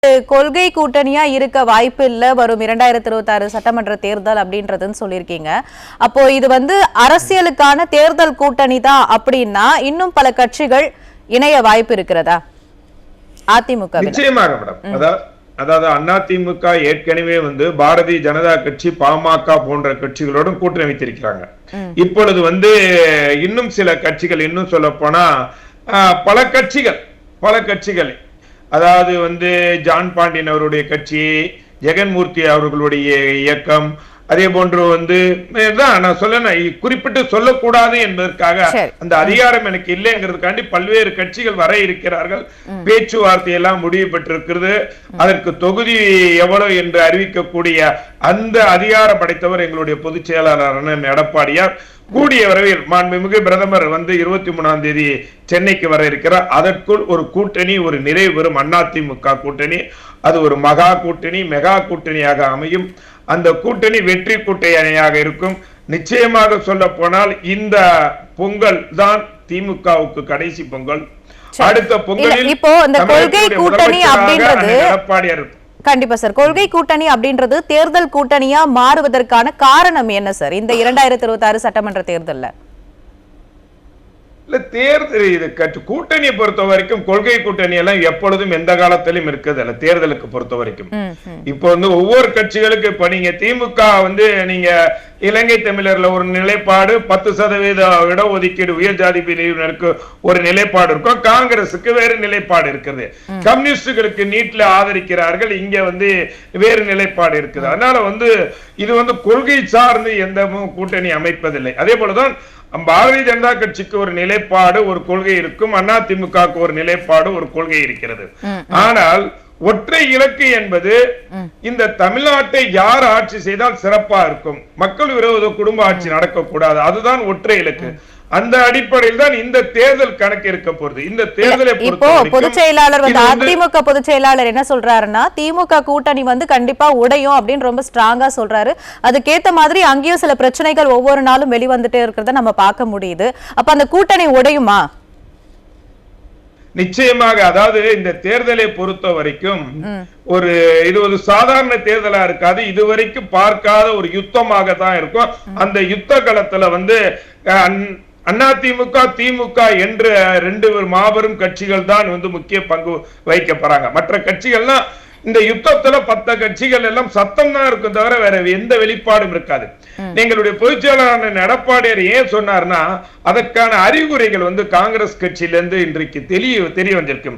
கொள்கை கூட்டணியா இருக்க வாய்ப்பு இல்ல வரும் 2026 சட்டமன்ற தேர்தல் அப்படின்றதுன்னு சொல்லியிருக்கீங்க. அப்போ இது அரசியலுக்கான தேர்தல் கூட்டணி தான் அப்படின்னா இன்னும் பல கட்சிகள் இணைய வாய்ப்பு இருக்கிறதா? அதிமுக நிச்சயமாக மேடம். அதாவது அதிமுக ஏற்கனவே பாரதிய ஜனதா கட்சி, பாமக போன்ற கட்சிகளோடும் கூட்டணி வைத்திருக்கிறாங்க. இப்பொழுது இன்னும் சில கட்சிகள், இன்னும் சொல்ல போனா பல கட்சிகள் அதாவது ஜான் பாண்டியன் அவருடைய கட்சி, ஜெகன்மூர்த்தி அவர்களுடைய இயக்கம், அதே போன்று நான் குறிப்பிட்டு சொல்லக்கூடாது என்பதற்காக அந்த அதிகாரம் எனக்கு இல்லைங்கிறதுக்காண்டி பல்வேறு கட்சிகள் வர இருக்கிறார்கள். பேச்சுவார்த்தை எல்லாம் முடிவு பெற்றிருக்கிறது. அதற்கு தொகுதி எவ்வளவு என்று அறிவிக்கக்கூடிய அந்த அதிகாரம் படைத்தவர் எங்களுடைய பொதுச் செயலாளர் அண்ணன் எடப்பாடியார். கூடிய விரைவில் மாண்புமிகு பிரதமர் 23ஆம் தேதி சென்னைக்கு வர இருக்கிறார். அதற்குள் ஒரு கூட்டணி, ஒரு நிறைவு பெறும் அதிமுக கூட்டணி. அது ஒரு மகா கூட்டணி, மெகா கூட்டணியாக அமையும். அந்த கூட்டணி வெற்றி கூட்டணியாக இருக்கும். நிச்சயமாக சொல்ல போனால் இந்த பொங்கல் தான் திமுகவுக்கு கடைசி பொங்கல். அடுத்த பொங்கலில் இப்போ இந்த கொள்கை கூட்டணி அப்படின்றது எடப்பாடியார் கண்டிப்பா சார், கொள்கை கூட்டணி அப்படின்றது தேர்தல் கூட்டணியா மாறுவதற்கான காரணம் என்ன சார் இந்த 2026 சட்டமன்ற தேர்தல்ல? தேர்தல் கூட்டணியை பொறுத்த வரைக்கும் கொள்கை கூட்டணி எல்லாம் எப்பொழுதும் எந்த காலத்திலும் இருக்குது இல்ல. தேர்தலுக்கு பொறுத்த வரைக்கும் இப்போ ஒவ்வொரு கட்சிகளுக்கு இப்ப நீங்க திமுக நீங்க இலங்கை தமிழர்ல ஒரு நிலைப்பாடு, 10% இடஒதுக்கீடு உயர் ஜாதி பிரிவினருக்கு ஒரு நிலைப்பாடு இருக்கும். காங்கிரசுக்கு வேறு நிலைப்பாடு இருக்குது. கம்யூனிஸ்டுகளுக்கு நீட்ல ஆதரிக்கிறார்கள். இங்க வேறு நிலைப்பாடு இருக்குது. அதனால இது கொள்கை சார்ந்து எந்த கூட்டணி அமைப்பதில்லை. அதே போலதான் பாரதிய ஜனதா கட்சிக்கு ஒரு நிலைப்பாடு, ஒரு கொள்கை இருக்கும். அதிமுக ஒரு நிலைப்பாடு, ஒரு கொள்கை இருக்கிறது. ஆனால் ஒற்றை இலக்கு என்பது இந்த தமிழ்நாட்டை யார் ஆட்சி செய்தால் சிறப்பா இருக்கும், மக்கள் விரோத குடும்ப ஆட்சி நடக்கக்கூடாது, அதுதான் ஒற்றை இலக்கு. அந்த அடிப்படையில் தான் இந்த தேர்தல் கணக்கு இருக்க போறது. இந்த தேர்தலை இப்போ பொதுச் செயலாளர் அதிமுக பொதுச் செயலாளர் என்ன சொல்றாருன்னா, திமுக கூட்டணி கண்டிப்பா உடையும் அப்படின்னு ரொம்ப ஸ்ட்ராங்கா சொல்றாரு. அதுக்கேத்த மாதிரி அங்கேயும் சில பிரச்சனைகள் ஒவ்வொரு நாளும் வெளிவந்துட்டே இருக்கிறத நம்ம பார்க்க முடியுது. அப்ப அந்த கூட்டணி உடையுமா? நிச்சயமாக. அதாவது இந்த தேர்தலை பொறுத்த வரைக்கும் இது ஒரு சாதாரண தேர்தலா இருக்காது. இதுவரைக்கும் பார்க்காத ஒரு யுத்தமாக தான் இருக்கும். அந்த யுத்த களத்துல அதிமுக, திமுக என்ற ரெண்டு மாபெரும் கட்சிகள் தான் முக்கிய பங்கு வைக்க போறாங்க. மற்ற கட்சிகள்லாம் இந்த யுத்தத்துல 10 கட்சிகள் எல்லாம் சத்தம் தான் இருக்கும், தவிர வேற எந்த வெளிப்பாடும் இருக்காது. எங்களுடைய பொதுச் செயலாளர் எடப்பாடியார் ஏன் சொன்னார்னா, அதற்கான அறிகுறிகள் காங்கிரஸ் கட்சியிலிருந்து இன்றைக்கு தெரிய வந்திருக்கும்.